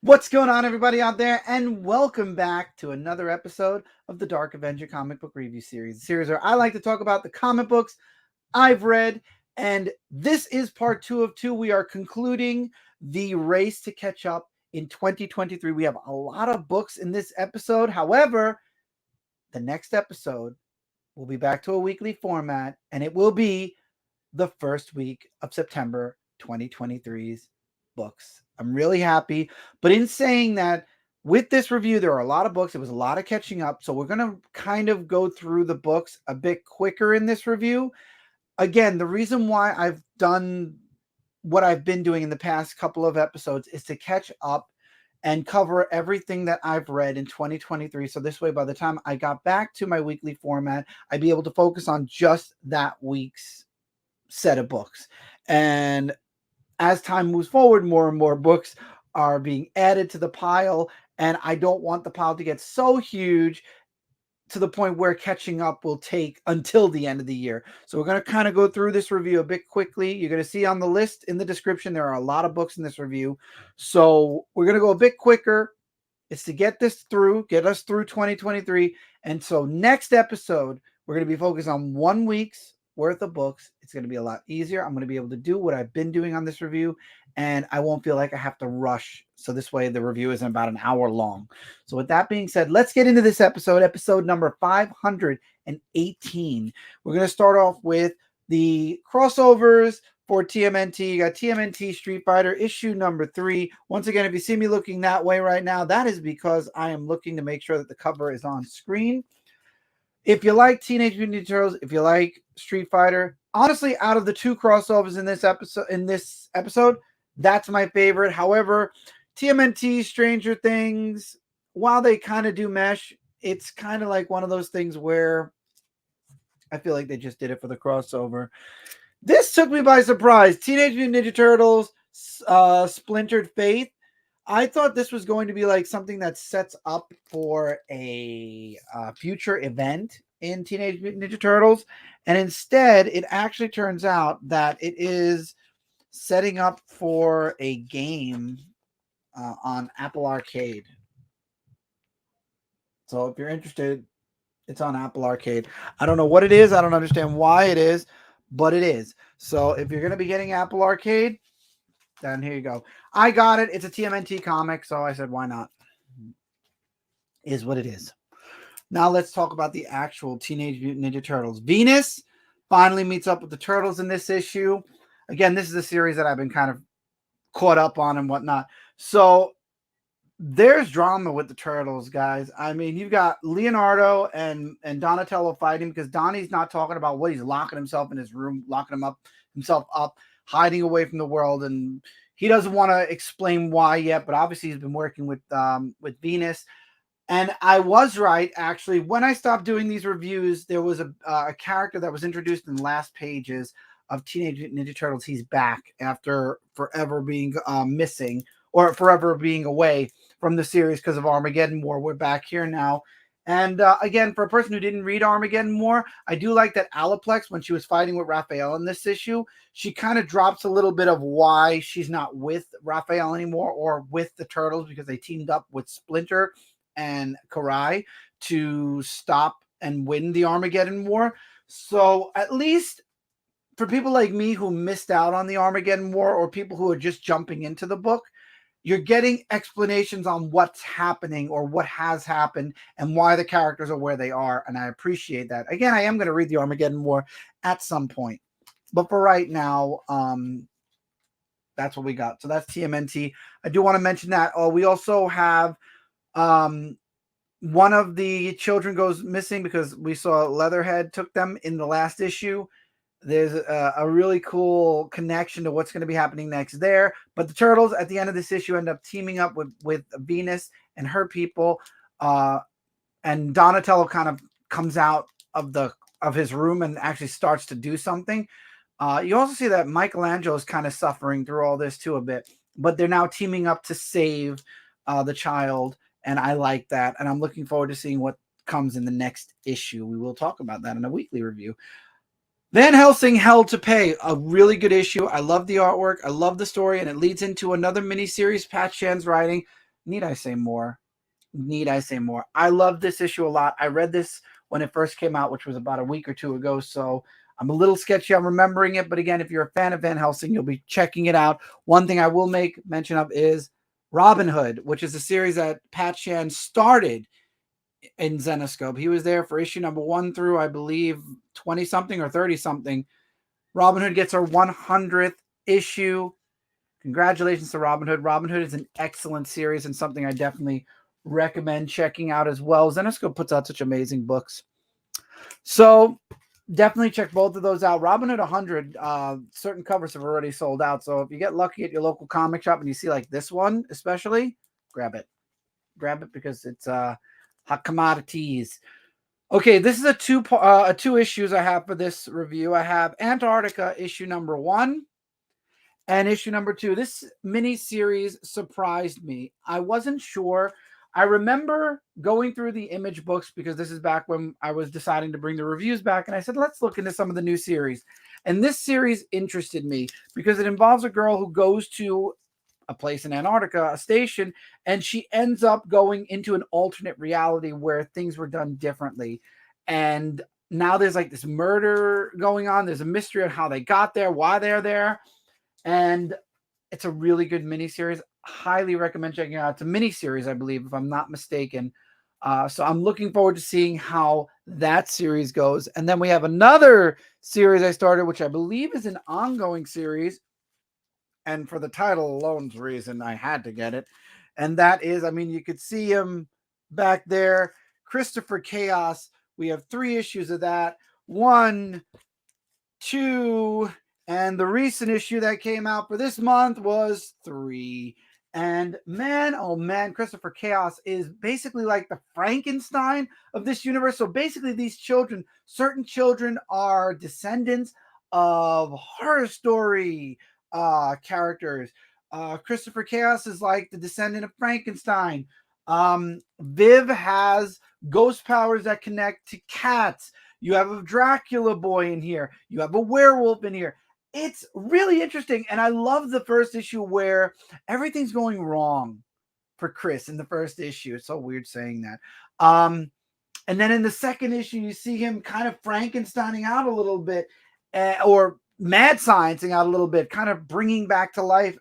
What's going on, everybody out there, and welcome back to another episode of the Dark Avenger comic book review series. The series where I like to talk about the comic books I've read, and this is part 2 of 2. We are concluding the race to catch up in 2023. We have a lot of books in this episode. However, the next episode will be back to a weekly format, and it will be the first week of September 2023's books. I'm really happy. But in saying that, with this review, there are a lot of books. It was a lot of catching up. So we're going to kind of go through the books a bit quicker in this review. Again, the reason why I've done what I've been doing in the past couple of episodes is to catch up and cover everything that I've read in 2023. So this way, by the time I got back to my weekly format, I'd be able to focus on just that week's set of books. And as time moves forward, more and more books are being added to the pile, and I don't want the pile to get so huge to the point where catching up will take until the end of the year. So we're going to kind of go through this review a bit quickly. You're going to see on the list in the description there are a lot of books in this review, so we're going to go a bit quicker. It's to get us through 2023. And so next episode, we're going to be focused on 1 week's worth of books. It's going to be a lot easier. I'm going to be able to do what I've been doing on this review, and I won't feel like I have to rush. So this way the review isn't about an hour long. So with that being said, let's get into this episode number 518. We're going to start off with the crossovers for TMNT. You got TMNT Street Fighter issue number 3. Once again, if you see me looking that way right now, that is because I am looking to make sure that the cover is on screen. If you like Teenage Mutant Ninja Turtles, if you like Street Fighter, honestly, out of the 2 crossovers in this episode, that's my favorite. However, TMNT, Stranger Things, while they kind of do mesh, it's kind of like one of those things where I feel like they just did it for the crossover. This took me by surprise. Teenage Mutant Ninja Turtles, Splintered Faith. I thought this was going to be like something that sets up for a future event in Teenage Mutant Ninja Turtles. And instead, it actually turns out that it is setting up for a game on Apple Arcade. So if you're interested, it's on Apple Arcade. I don't know what it is. I don't understand why it is, but it is. So if you're going to be getting Apple Arcade, then here you go. I got it. It's a TMNT comic, so I said, why not? Is what it is. Now let's talk about the actual Teenage Mutant Ninja Turtles. Venus finally meets up with the Turtles in this issue. Again, this is a series that I've been kind of caught up on and whatnot. So there's drama with the Turtles, guys. I mean, you've got Leonardo and Donatello fighting because Donnie's not talking about what he's locking himself in his room, locking himself up, hiding away from the world, and he doesn't want to explain why yet, but obviously he's been working with Venus. And I was right, actually. When I stopped doing these reviews, there was a character that was introduced in the last pages of Teenage Mutant Ninja Turtles. He's back after forever being missing, or forever being away from the series because of Armageddon War. We're back here now. And again, for a person who didn't read Armageddon War, I do like that Aliplex, when she was fighting with Raphael in this issue, she kind of drops a little bit of why she's not with Raphael anymore or with the Turtles, because they teamed up with Splinter and Karai to stop and win the Armageddon War. So at least for people like me who missed out on the Armageddon War, or people who are just jumping into the book, you're getting explanations on what's happening or what has happened and why the characters are where they are. And I appreciate that. Again, I am going to read the Armageddon War at some point. But for right now, that's what we got. So that's TMNT. I do want to mention that. Oh, we also have one of the children goes missing because we saw Leatherhead took them in the last issue. There's a really cool connection to what's going to be happening next there. But the Turtles at the end of this issue end up teaming up with Venus and her people. And Donatello kind of comes out of his room and actually starts to do something. You also see that Michelangelo is kind of suffering through all this too a bit. But they're now teaming up to save the child. And I like that. And I'm looking forward to seeing what comes in the next issue. We will talk about that in a weekly review. Van Helsing, Hell to Pay, a really good issue. I love the artwork. I love the story, and it leads into another miniseries Pat Shan's writing. Need I say more? Need I say more? I love this issue a lot. I read this when it first came out, which was about a week or two ago. So I'm a little sketchy on remembering it. But again, if you're a fan of Van Helsing, you'll be checking it out. One thing I will make mention of is Robyn Hood, which is a series that Pat Shan started in Zenoscope. He was there for issue number 1 through, I believe, 20 something or 30 something. Robyn Hood gets her 100th issue. Congratulations to Robyn Hood. Robyn Hood is an excellent series and something I definitely recommend checking out as well. Zenoscope puts out such amazing books. So definitely check both of those out. Robyn Hood 100, certain covers have already sold out. So if you get lucky at your local comic shop and you see like this one especially, grab it. Grab it because it's hot commodities. Okay, this is a two issues I have for this review. I have Antarctica issue number 1 and issue number 2. This mini series surprised me. I wasn't sure. I remember going through the Image books because this is back when I was deciding to bring the reviews back. And I said, let's look into some of the new series. And this series interested me because it involves a girl who goes to a place in Antarctica, a station, and she ends up going into an alternate reality where things were done differently. And now there's like this murder going on. There's a mystery on how they got there, why they're there. And it's a really good miniseries. Highly recommend checking it out. It's a miniseries, I believe, if I'm not mistaken. So I'm looking forward to seeing how that series goes. And then we have another series I started, which I believe is an ongoing series. And for the title alone's reason, I had to get it. And that is, I mean, you could see him back there. Christopher Chaos. We have 3 issues of that. 1, 2, and the recent issue that came out for this month was 3. And man, oh man, Christopher Chaos is basically like the Frankenstein of this universe. So basically these children, certain children are descendants of horror story characters. Christopher Chaos is like the descendant of Frankenstein. Viv has ghost powers that connect to cats. You have a Dracula boy in here. You have a werewolf in here. It's really interesting. And I love the first issue where everything's going wrong for Chris in the first issue. It's so weird saying that. And then in the second issue, you see him kind of Frankensteining out a little bit, or mad sciencing out a little bit, kind of bringing back to life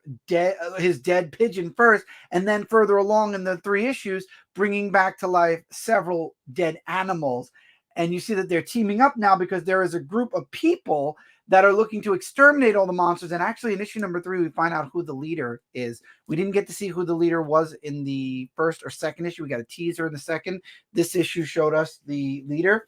his dead pigeon first, and then further along in the 3 issues, bringing back to life several dead animals. And you see that they're teaming up now because there is a group of people that are looking to exterminate all the monsters. And actually in issue number 3, we find out who the leader is. We didn't get to see who the leader was in the first or second issue. We got a teaser in the second. This issue showed us the leader.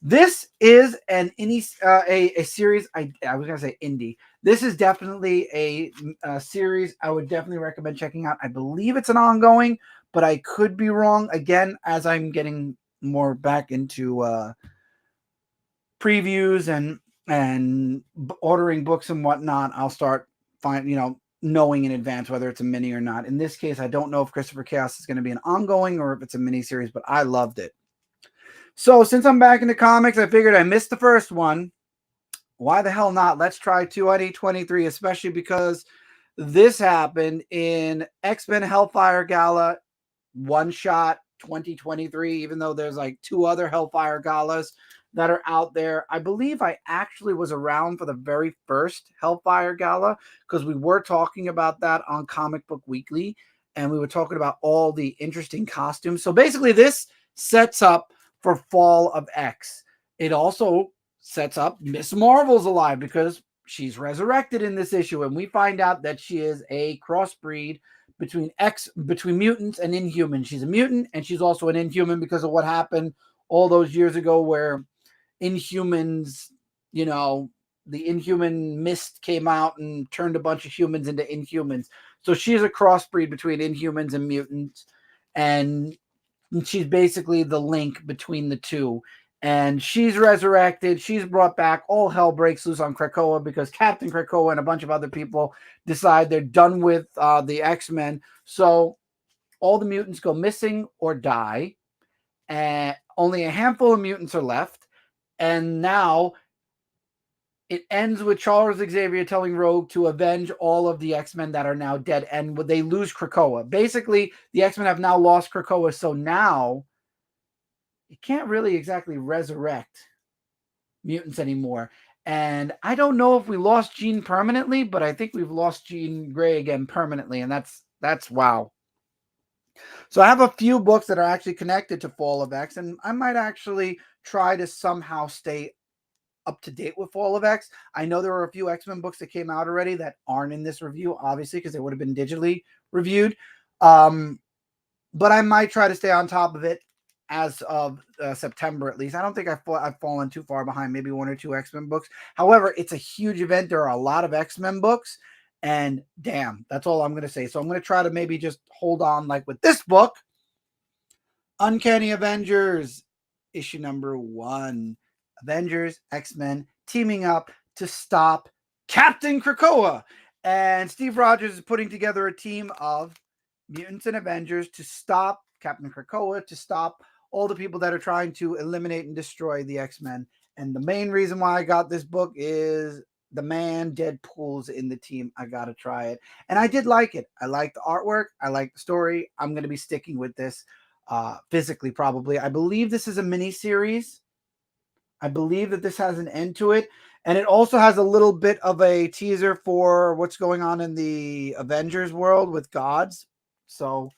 This is a series. I was going to say indie. This is definitely a series I would definitely recommend checking out. I believe it's an ongoing, but I could be wrong. Again, as I'm getting more back into previews and ordering books and whatnot, I'll start knowing in advance whether it's a mini or not. In this case, I don't know if Christopher Chaos is going to be an ongoing or if it's a mini series, but I loved it. So since I'm back into comics, I figured I missed the first one. Why the hell not? Let's try 2023, especially because this happened in XMen Hellfire Gala one shot 2023, even though there's like 2 other Hellfire Galas that are out there. I believe I actually was around for the very first Hellfire Gala because we were talking about that on Comic Book Weekly, and we were talking about all the interesting costumes. So basically this sets up for Fall of X. It also sets up Miss Marvel's alive because she's resurrected in this issue, and we find out that she is a crossbreed between mutants and Inhumans. She's a mutant, and she's also an Inhuman because of what happened all those years ago where Inhumans, the Inhuman mist came out and turned a bunch of humans into Inhumans. So she's a crossbreed between Inhumans and mutants, and she's basically the link between the two. And she's resurrected. She's brought back. All hell breaks loose on Krakoa because Captain Krakoa and a bunch of other people decide they're done with the X-Men. So all the mutants go missing or die. And only a handful of mutants are left. And now It ends with Charles Xavier telling Rogue to avenge all of the X-Men that are now dead, and they lose Krakoa. Basically, the X-Men have now lost Krakoa, so now you can't really exactly resurrect mutants anymore. And I don't know if we lost Jean permanently, but I think we've lost Jean Grey again permanently, and that's wow. So I have a few books that are actually connected to Fall of X, and I might actually try to somehow stay up to date with Fall of X. I know there are a few X-Men books that came out already that aren't in this review, obviously, because they would have been digitally reviewed. But I might try to stay on top of it as of September, at least. I don't think I've fallen too far behind, maybe one or two X-Men books. However, it's a huge event. There are a lot of X-Men books, and damn, that's all I'm going to say. So I'm going to try to maybe just hold on, like with this book, Uncanny Avengers, issue number 1. Avengers, X-Men teaming up to stop Captain Krakoa. And Steve Rogers is putting together a team of mutants and Avengers to stop Captain Krakoa, to stop all the people that are trying to eliminate and destroy the X-Men. And the main reason why I got this book is the man Deadpool's in the team. I got to try it. And I did like it. I like the artwork. I like the story. I'm going to be sticking with this physically, probably. I believe this is a mini series. I believe that this has an end to it. And it also has a little bit of a teaser for what's going on in the Avengers world with gods. So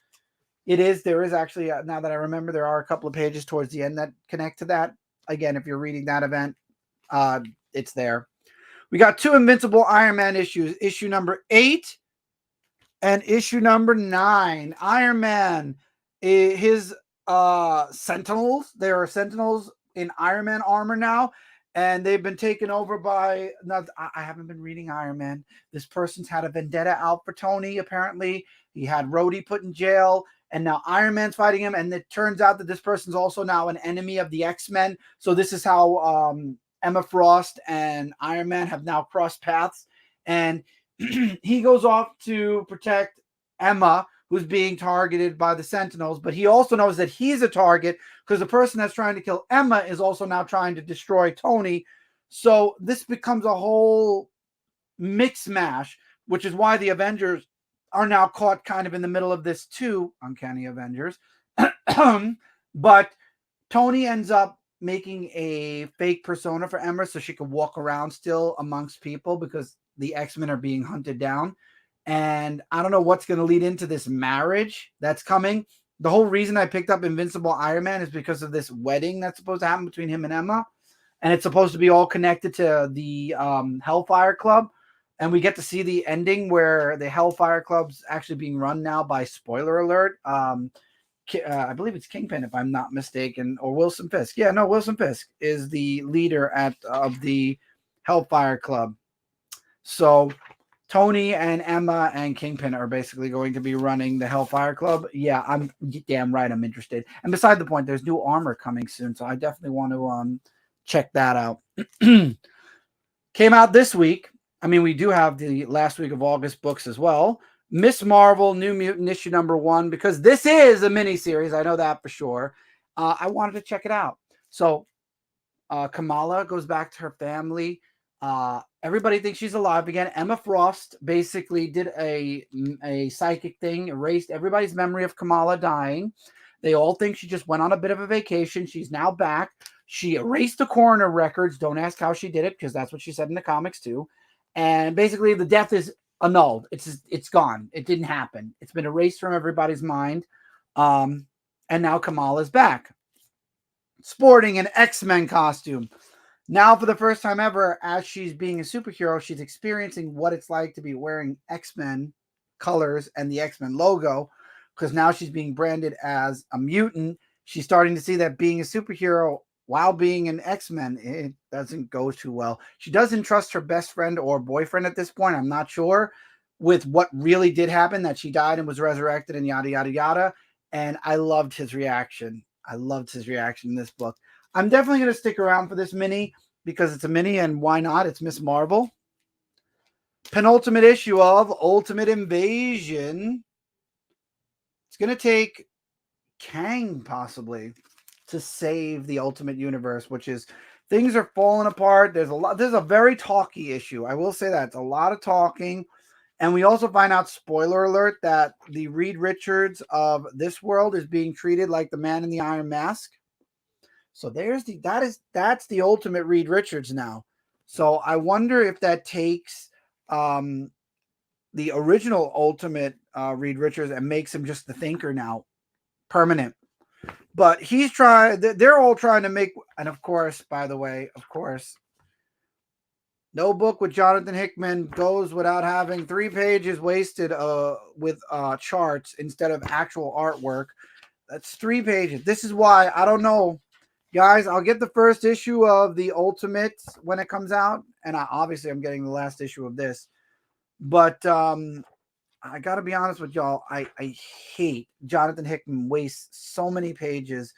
there is actually, now that I remember, there are a couple of pages towards the end that connect to that. Again, if you're reading that event, it's there. We got 2 Invincible Iron Man issues, issue number 8 and issue number 9. Iron Man, his Sentinels, there are Sentinels in Iron Man armor now, and they've been taken over by, I haven't been reading Iron Man. This person's had a vendetta out for Tony, apparently. He had Rhodey put in jail, and now Iron Man's fighting him, and it turns out that this person's also now an enemy of the X-Men. So this is how Emma Frost and Iron Man have now crossed paths, and he goes off to protect Emma, who's being targeted by the Sentinels, but he also knows that he's a target because the person that's trying to kill Emma is also now trying to destroy Tony. So this becomes a whole mix mash, which is why the Avengers are now caught kind of in the middle of this too, Uncanny Avengers. But Tony ends up making a fake persona for Emma so she could walk around still amongst people because the X-Men are being hunted down. And I don't know what's going to lead into this marriage that's coming. The whole reason I picked up Invincible Iron Man is because of this wedding that's supposed to happen between him and Emma. And it's supposed to be all connected to the Hellfire Club. And we get to see the ending where the Hellfire Club's actually being run now by, spoiler alert, I believe it's Kingpin, if I'm not mistaken, or Wilson Fisk. Yeah, no, Wilson Fisk is the leader of the Hellfire Club. So Tony and Emma and Kingpin are basically going to be running the Hellfire Club. Yeah, I'm damn right I'm interested. And beside the point, there's new armor coming soon, so I definitely want to check that out. Came out this week. I mean, we do have the last week of August books as well. Miss Marvel, New Mutant, issue number 1, because this is a miniseries. I know that for sure. I wanted to check it out. So Kamala goes back to her family. Everybody thinks she's alive again. Emma Frost basically did a psychic thing, erased everybody's memory of Kamala dying. They all think she just went on a bit of a vacation. She's now back. She erased the coroner records. Don't ask how she did it, because that's what she said in the comics too. And basically the death is annulled. It's gone. It didn't happen. It's been erased from everybody's mind. And now Kamala's back, sporting an X-Men costume. Now, for the first time ever, as she's being a superhero, she's experiencing what it's like to be wearing X-Men colors and the X-Men logo, because now she's being branded as a mutant. She's starting to see that being a superhero while being an X-Men, it doesn't go too well. She doesn't trust her best friend or boyfriend at this point. I'm not sure with what really did happen, that she died and was resurrected and yada, yada, yada. And I loved his reaction. I loved his reaction in this book. I'm definitely going to stick around for this mini because it's a mini, and why not? It's Miss Marvel. Penultimate issue of Ultimate Invasion. It's going to take Kang possibly to save the Ultimate Universe, which is Things are falling apart. There's a lot. There's a very talky issue. I will say that it's a lot of talking. And we also find out, spoiler alert, that the Reed Richards of this world is being treated like the man in the iron mask. So that's the ultimate Reed Richards now. So I wonder if that takes um, the original ultimate Reed Richards and makes him just the thinker now, permanent. But he's trying. They're all trying to make. And of course, by the way, of course, no book with Jonathan Hickman goes without having 3 pages wasted with charts instead of actual artwork. That's 3 pages. This is why I don't know, guys. I'll get the first issue of the Ultimates when it comes out, and obviously I'm getting the last issue of this. But I got to be honest with y'all. I hate Jonathan Hickman wastes so many pages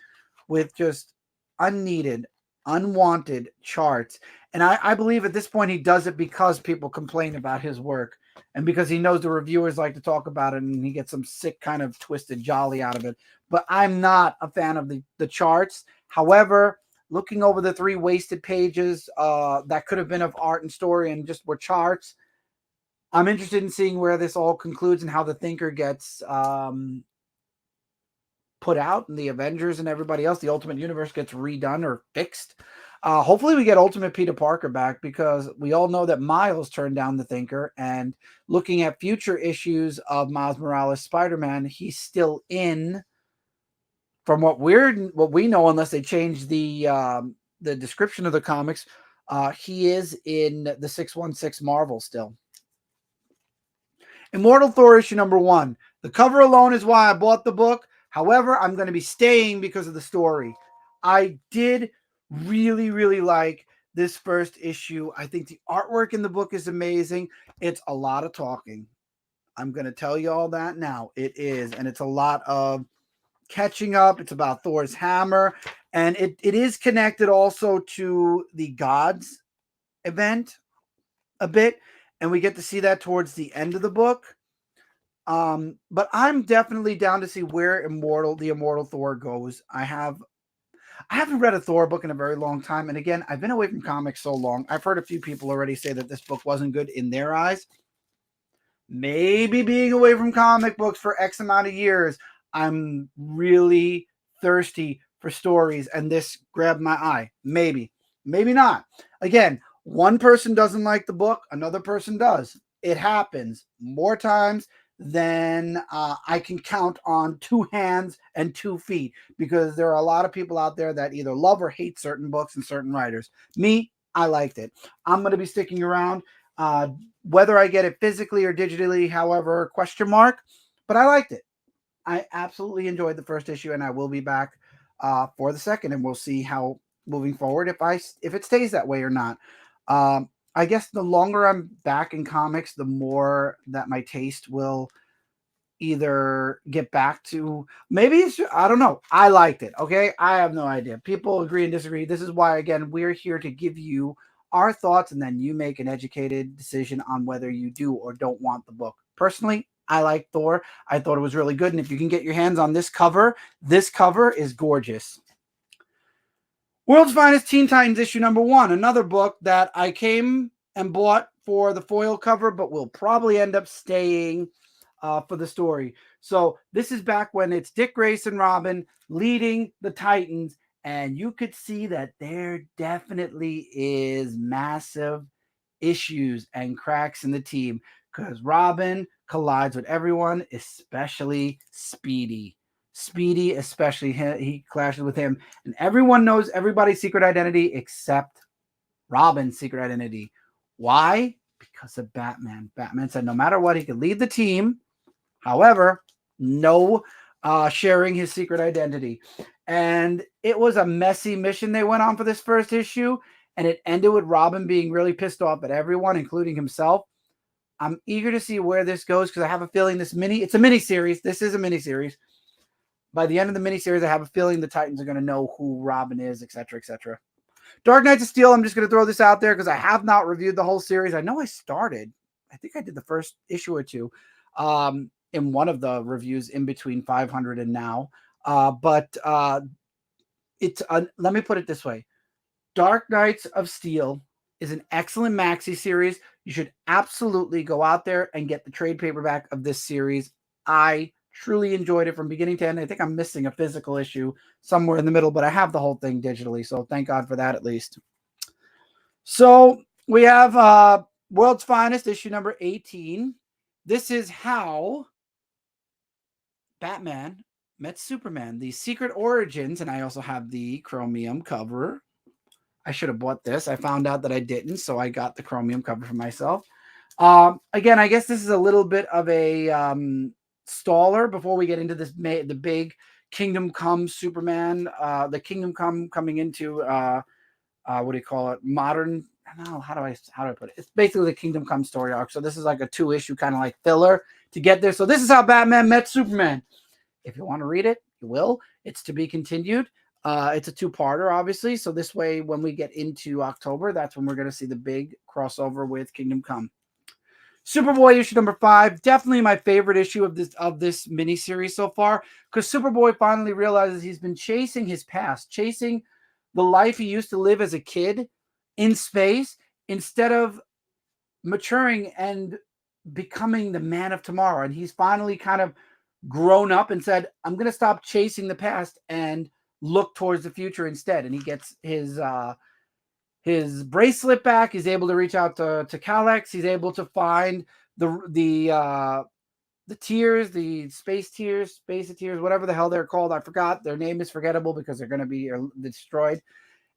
with just unneeded, unwanted charts. And I believe at this point he does it because people complain about his work and because he knows the reviewers like to talk about it and he gets some sick kind of twisted jolly out of it. But I'm not a fan of the charts. However, looking over the 3 wasted pages that could have been of art and story and just were charts, I'm interested in seeing where this all concludes and how the Thinker gets put out and the Avengers and everybody else, the Ultimate Universe gets redone or fixed. Hopefully we get Ultimate Peter Parker back because we all know that Miles turned down the Thinker, and looking at future issues of Miles Morales Spider-Man, he's still in, from what we know, unless they change the description of the comics, he is in the 616 Marvel still. Immortal Thor issue number 1. The cover alone is why I bought the book. However, I'm going to be staying because of the story. I did really, really like this first issue. I think the artwork in the book is amazing. It's a lot of talking. I'm going to tell you all that now. It is. And it's a lot of catching up. It's about Thor's hammer. And it is connected also to the Gods event a bit. And we get to see that towards the end of the book. But I'm definitely down to see where the Immortal Thor goes. I haven't read a Thor book in a very long time. And again, I've been away from comics so long. I've heard a few people already say that this book wasn't good in their eyes. Maybe being away from comic books for X amount of years, I'm really thirsty for stories, and this grabbed my eye. Maybe not. Again, one person doesn't like the book, another person does. It happens more times than I can count on 2 hands and 2 feet, because there are a lot of people out there that either love or hate certain books and certain writers. Me, I liked it. I'm going to be sticking around. Whether I get it physically or digitally, however, question mark, but I liked it. I absolutely enjoyed the first issue, and I will be back for the second, and we'll see how moving forward if it stays that way or not. I guess the longer I'm back in comics, the more that my taste will either get back to, maybe it's just, I don't know. I liked it. Okay, I have no idea. People agree and disagree. This is why, again, we're here to give you our thoughts, and then you make an educated decision on whether you do or don't want the book. Personally, I like Thor. I thought it was really good, and if you can get your hands on this cover is gorgeous. World's Finest Teen Titans issue number 1, another book that I came and bought for the foil cover, but will probably end up staying for the story. So this is back when it's Dick Grayson, Robin leading the Titans, and you could see that there definitely is massive issues and cracks in the team because Robin collides with everyone, especially Speedy. Speedy, especially he clashes with him, and everyone knows everybody's secret identity except Robin's secret identity. Why? Because of Batman. Batman said no matter what, he could lead the team. However, no sharing his secret identity. And it was a messy mission they went on for this first issue, and it ended with Robin being really pissed off at everyone, including himself. I'm eager to see where this goes because I have a feeling it's a mini series. This is a mini series. By the end of the miniseries, I have a feeling the Titans are going to know who Robin is, etc., etc. Dark Knights of Steel, I'm just going to throw this out there because I have not reviewed the whole series. I know I started. I think I did the first issue or two in one of the reviews in between 500 and now. But let me put it this way. Dark Knights of Steel is an excellent maxi series. You should absolutely go out there and get the trade paperback of this series. I truly enjoyed it from beginning to end. I think I'm missing a physical issue somewhere in the middle, but I have the whole thing digitally, so thank God for that at least. So we have World's Finest, issue number 18. This is how Batman met Superman, the secret origins, and I also have the chromium cover. I should have bought this. I found out that I didn't, so I got the chromium cover for myself. Again, I guess this is a little bit of a staller before we get into this the big Kingdom Come Superman, the Kingdom Come coming into what do you call it? Modern. I don't know how do I put it? It's basically the Kingdom Come story arc. So this is like a 2-issue kind of like filler to get there. So this is how Batman met Superman. If you want to read it, you will. It's to be continued. It's a 2-parter, obviously. So this way, when we get into October, that's when we're going to see the big crossover with Kingdom Come. Superboy issue number 5, definitely my favorite issue of this miniseries so far, because Superboy finally realizes he's been chasing his past, chasing the life he used to live as a kid in space, instead of maturing and becoming the man of tomorrow. And he's finally kind of grown up and said, I'm going to stop chasing the past and look towards the future instead. And he gets his bracelet back. He's able to reach out to Kalex. He's able to find the tears, the space tears, whatever the hell they're called. I forgot. Their name is forgettable because they're going to be destroyed.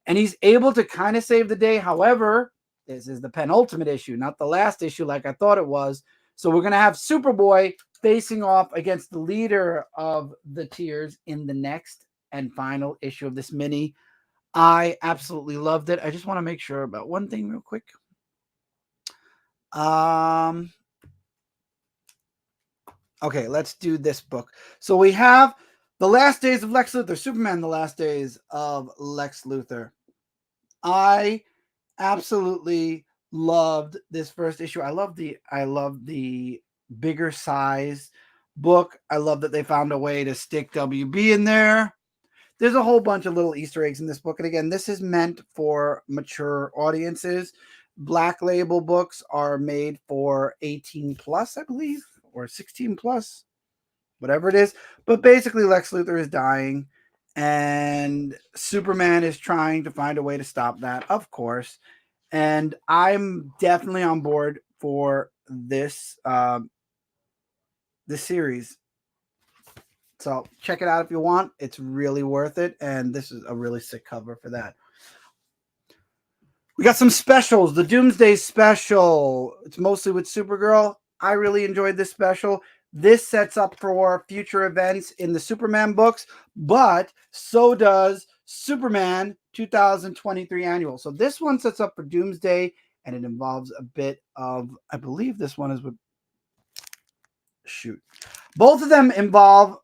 And he's able to kind of save the day. However, this is the penultimate issue, not the last issue like I thought it was. So we're going to have Superboy facing off against the leader of the Tears in the next and final issue of this mini. I absolutely loved it. I just want to make sure about one thing real quick. Okay, let's do this book. So we have The Last Days of Lex Luthor, Superman, The Last Days of Lex Luthor. I absolutely loved this first issue. I love the bigger size book. I love that they found a way to stick WB in there. There's a whole bunch of little Easter eggs in this book. And again, this is meant for mature audiences. Black label books are made for 18 plus, I believe, or 16 plus, whatever it is. But basically, Lex Luthor is dying, and Superman is trying to find a way to stop that, of course. And I'm definitely on board for this this series. So check it out if you want. It's really worth it. And this is a really sick cover for that. We got some specials. The Doomsday Special. It's mostly with Supergirl. I really enjoyed this special. This sets up for future events in the Superman books, but so does Superman 2023 annual. So this one sets up for Doomsday, and it involves a bit of, I believe this one is with, shoot. Both of them involve,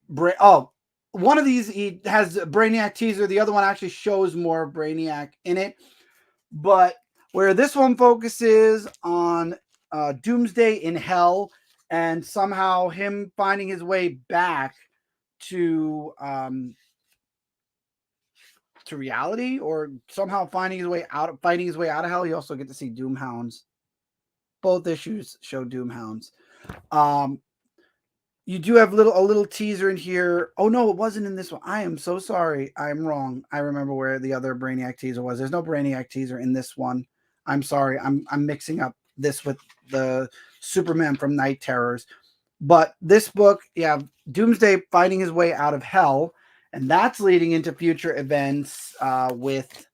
one of these he has a Brainiac teaser. The other one actually shows more Brainiac in it. But where this one focuses on Doomsday in hell, and somehow him finding his way back to reality, or somehow fighting his way out of hell. You also get to see Doomhounds. Both issues show Doomhounds. You do have a little teaser in here. Oh no, it wasn't in this one. I am so sorry. I'm wrong. I remember where the other Brainiac teaser was. There's no Brainiac teaser in this one. I'm sorry. I'm mixing up this with the Superman from Night Terrors. But this book, yeah, Doomsday fighting his way out of hell, and that's leading into future events with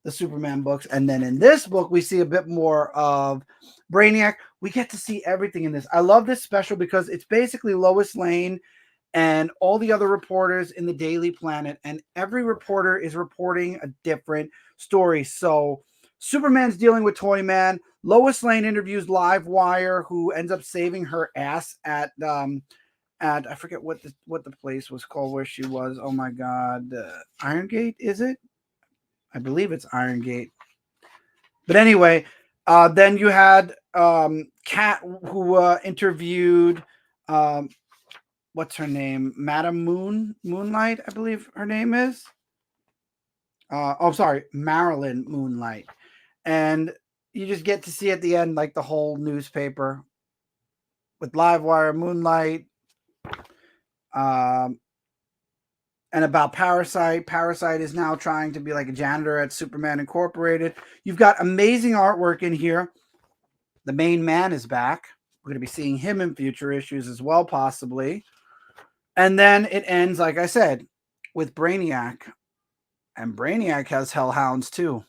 the Superman books. And then in this book, we see a bit more of Brainiac. We get to see everything in this. I love this special because it's basically Lois Lane and all the other reporters in the Daily Planet, and every reporter is reporting a different story. So Superman's dealing with Toyman. Lois Lane interviews Livewire, who ends up saving her ass at I forget what the place was called where she was. Oh my God, Iron Gate, is it? I believe it's Iron Gate. But anyway, then you had Kat, who interviewed what's her name? Madam Moonlight, I believe her name is. Marilyn Moonlight. And you just get to see at the end, like the whole newspaper with Livewire, Moonlight, um, and about Parasite. Parasite is now trying to be like a janitor at Superman Incorporated. You've got amazing artwork in here. The main man is back. We're going to be seeing him in future issues as well, possibly. And then it ends, like I said, with Brainiac. And Brainiac has Hellhounds too.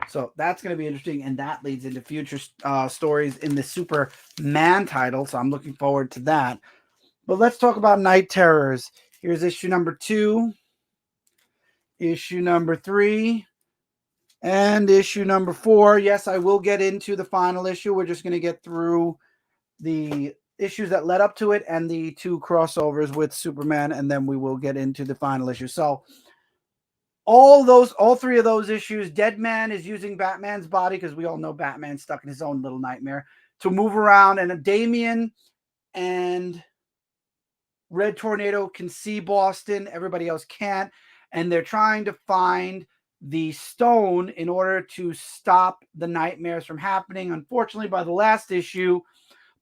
So that's going to be interesting. And that leads into future stories in the Superman title. So I'm looking forward to that. But let's talk about Night Terrors. Here's issue number 2, issue number 3, and issue number 4. Yes, I will get into the final issue. We're just going to get through the issues that led up to it and the 2 crossovers with Superman, and then we will get into the final issue. So all 3 of those issues, Deadman is using Batman's body, because we all know Batman's stuck in his own little nightmare, to move around, and Damian and Red Tornado can see Boston. Everybody else can't. And they're trying to find the stone in order to stop the nightmares from happening. Unfortunately, by the last issue,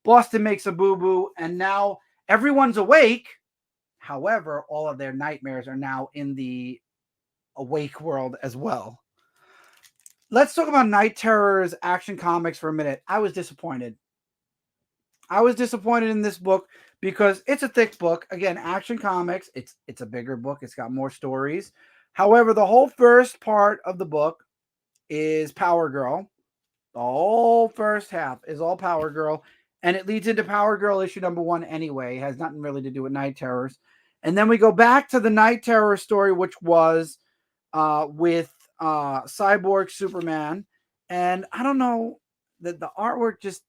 Boston makes a boo-boo, and now everyone's awake. However, all of their nightmares are now in the awake world as well. Let's talk about Night Terrors Action Comics for a minute. I was disappointed. I was disappointed in this book because it's a thick book. Again, Action Comics, it's a bigger book. It's got more stories. However, the whole first part of the book is Power Girl. The whole first half is all Power Girl, and it leads into Power Girl issue number 1 anyway. It has nothing really to do with Night Terrors. And then we go back to the Night Terror story, which was with Cyborg Superman. And I don't know, that the artwork just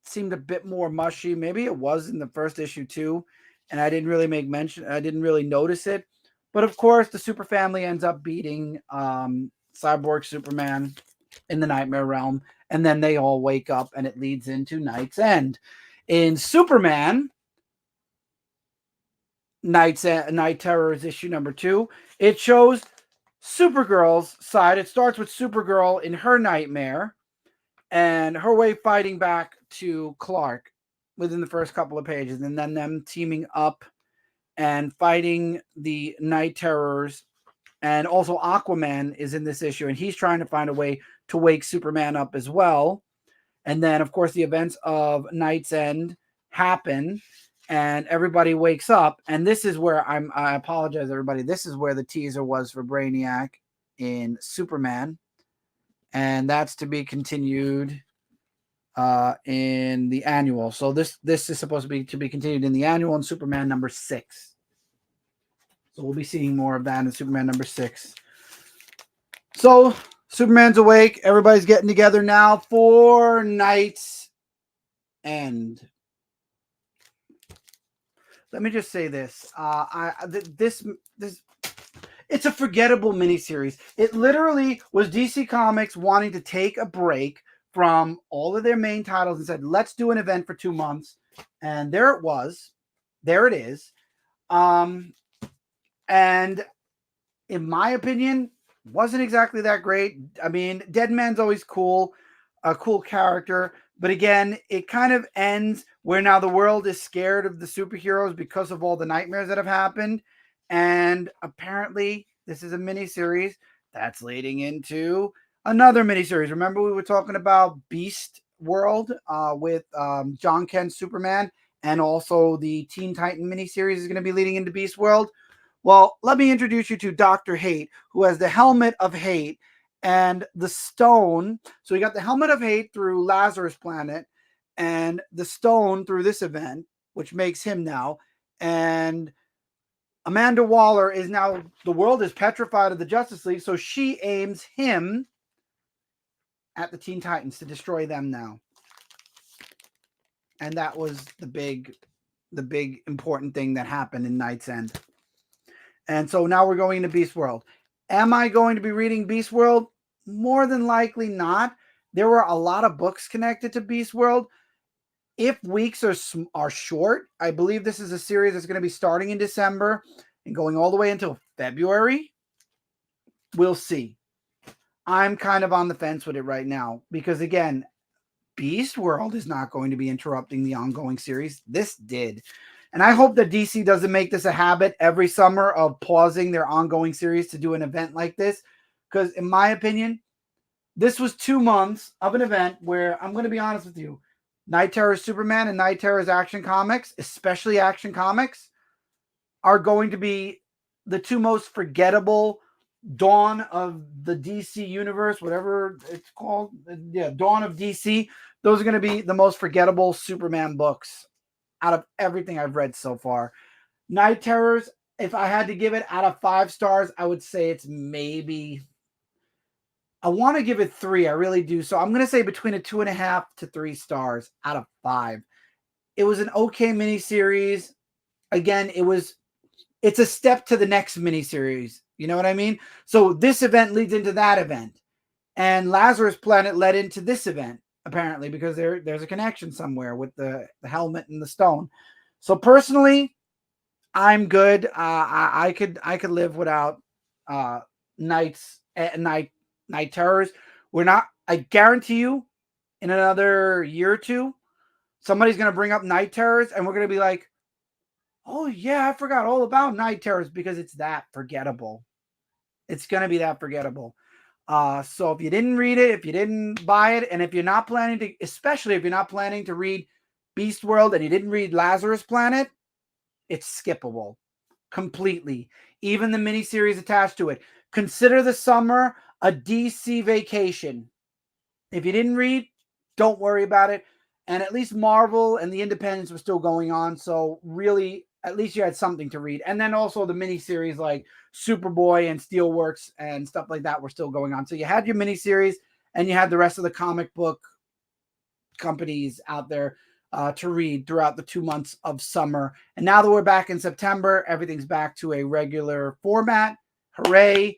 seemed a bit more mushy. Maybe it was in the first issue too, and I didn't really make mention. I didn't really notice it. But of course, the Super Family ends up beating Cyborg Superman in the Nightmare Realm, and then they all wake up, and it leads into Night's End. In Superman, Night Terrors issue number 2, it shows Supergirl's side. It starts with Supergirl in her nightmare and her way fighting back to Clark within the first couple of pages, and then them teaming up and fighting the Night Terrors. And also Aquaman is in this issue, and he's trying to find a way to wake Superman up as well. And then, of course, the events of Night's End happen, and everybody wakes up. And this is where I apologize, everybody. This is where the teaser was for Brainiac in Superman. And that's to be continued in the annual. So this is supposed to be continued in the annual in Superman number 6. So we'll be seeing more of that in Superman number 6. So Superman's awake. Everybody's getting together now for Night's End. Let me just say this. This it's a forgettable miniseries. It literally was DC Comics wanting to take a break from all of their main titles and said, let's do an event for 2 months. And there it was. There it is. And in my opinion, wasn't exactly that great. I mean, Deadman's always cool, a cool character. But again, it kind of ends where now the world is scared of the superheroes because of all the nightmares that have happened. And apparently, this is a miniseries that's leading into another miniseries. Remember, we were talking about Beast World with John Kent's Superman, and also the Teen Titan miniseries is going to be leading into Beast World. Well, let me introduce you to Dr. Hate, who has the Helmet of Hate and the stone. So we got the Helmet of Hate through Lazarus Planet, and the stone through this event, which makes him now. And Amanda Waller is now, the world is petrified of the Justice League, so she aims him at the Teen Titans to destroy them now. And that was the big important thing that happened in Night's End. And so now we're going into Beast World. Am I going to be reading Beast World? More than likely not. There were a lot of books connected to Beast World. If weeks are short, I believe this is a series that's going to be starting in December and going all the way until February. We'll see. I'm kind of on the fence with it right now because, again, Beast World is not going to be interrupting the ongoing series. This did. And I hope that DC doesn't make this a habit every summer of pausing their ongoing series to do an event like this. Because in my opinion, this was 2 months of an event where, I'm going to be honest with you, Night Terror's Superman and Night Terror's Action Comics, especially Action Comics, are going to be the two most forgettable Dawn of the DC universe, whatever it's called. Yeah, Dawn of DC. Those are going to be the most forgettable Superman books out of everything I've read so far. Night Terrors, if I had to give it out of 5 stars, I would say it's maybe, I want to give it 3. I really do. So I'm going to say between a 2.5 to 3 stars out of 5. It was an okay miniseries. Again, it's a step to the next miniseries. You know what I mean? So this event leads into that event. And Lazarus Planet led into this event, apparently, because there's a connection somewhere with the helmet and the stone. So personally, I'm good. I could live without night terrors. We're not. I guarantee you, in another year or two, somebody's gonna bring up night terrors, and we're gonna be like, "Oh yeah, I forgot all about night terrors," because it's that forgettable. It's gonna be that forgettable. So if you didn't read it, if you didn't buy it, and if you're not planning to, especially if you're not planning to read Beast World and you didn't read Lazarus Planet, it's skippable completely. Even the miniseries attached to it. Consider the summer a DC vacation. If you didn't read, don't worry about it. And at least Marvel and the Independents were still going on. So really, at least you had something to read. And then also the miniseries like Superboy and Steelworks and stuff like that were still going on. So you had your miniseries and you had the rest of the comic book companies out there to read throughout the 2 months of summer. And now that we're back in September, everything's back to a regular format. Hooray.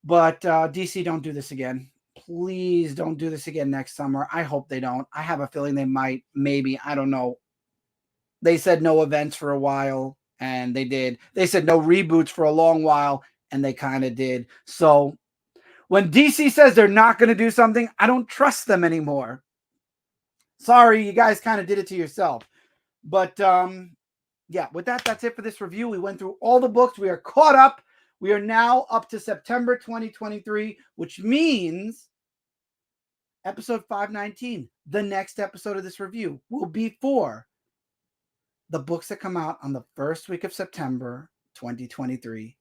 But DC, don't do this again. Please don't do this again next summer. I hope they don't. I have a feeling they might, maybe. I don't know. They said no events for a while, and they did. They said no reboots for a long while, and they kind of did. So when DC says they're not going to do something, I don't trust them anymore. Sorry, you guys kind of did it to yourself. But yeah, with that, that's it for this review. We went through all the books. We are caught up. We are now up to September 2023, which means episode 519, the next episode of this review, will be for the books that come out on the first week of September 2023.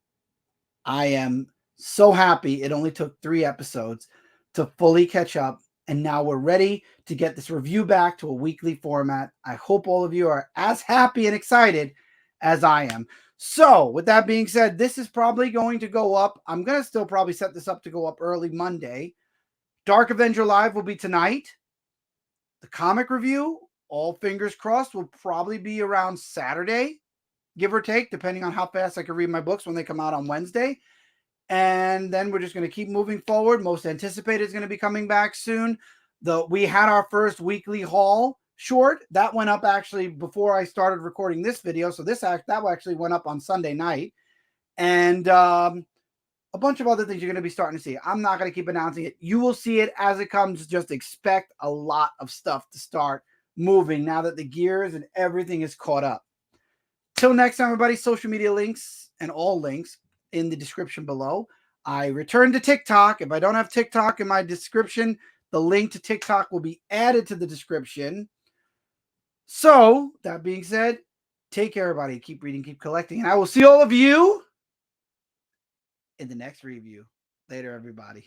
I am so happy it only took 3 episodes to fully catch up. And now we're ready to get this review back to a weekly format. I hope all of you are as happy and excited as I am. So with that being said, this is probably going to go up. I'm going to still probably set this up to go up early Monday. Dark Avenger Live will be tonight. The comic review, all fingers crossed, will probably be around Saturday, give or take, depending on how fast I can read my books when they come out on Wednesday. And then we're just going to keep moving forward. Most Anticipated is going to be coming back soon. We had our first weekly haul short. That went up actually before I started recording this video. So that actually went up on Sunday night. And a bunch of other things you're going to be starting to see. I'm not going to keep announcing it. You will see it as it comes. Just expect a lot of stuff to start moving now that the gears and everything is caught up. Till next time, everybody, social media links and all links in the description below. I return to TikTok. If I don't have TikTok in my description, the link to TikTok will be added to the description. So, that being said, take care, everybody. Keep reading, keep collecting, and I will see all of you in the next review. Later, everybody.